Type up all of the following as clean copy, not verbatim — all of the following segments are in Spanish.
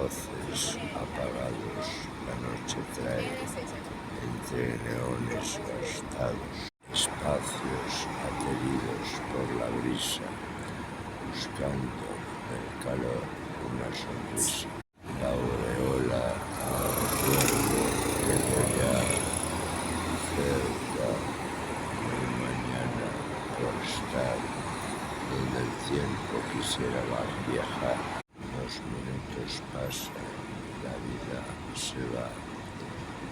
voces apagados, la noche trae entre neones gastados, espacios ateridos por la brisa, buscando en el calor una sonrisa. La aureola al recuerdo tengo ya cerca, muy mañana por estar donde el tiempo quisiera viajar. Los minutos pasan, la vida se va,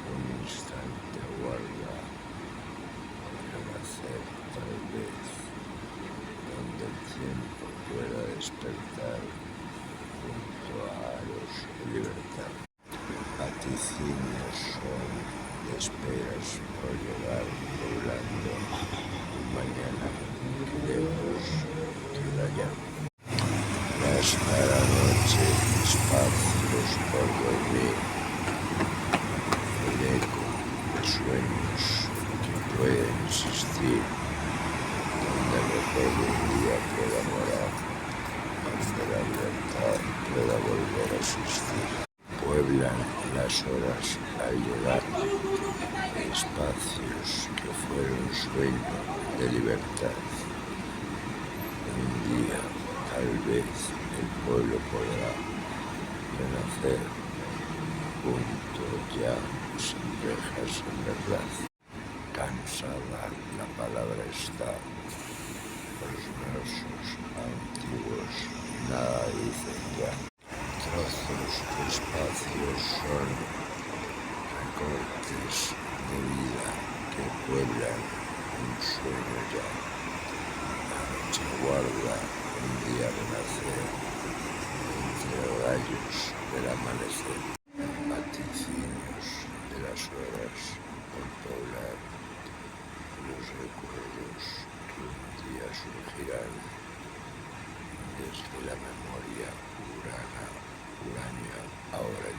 un instante guarda, renacer tal vez, donde el tiempo pueda despertar junto a aros de libertad. Vaticinios son de esperas por llegar poblando un mañana que lejos queda ya. Hasta la noche, espacios por dormir, el eco de sueños que pueden existir, donde el recuerdo un día pueda morar, donde la libertad pueda volver a existir. Pueblan las horas al llegar, espacios que fueron sueño de libertad. Un día, tal vez, el pueblo podrá renacer junto ya, sin rejas en verdad. Cansada la palabra está, los versos antiguos nada dicen ya. Trozos de espacios son recortes de vida que pueblan un sueño ya. La noche guarda un día renacer entre los rayos del amanecer. Vaticinios de las horas por poblar los recuerdos que un día surgirán desde la memoria urania ahora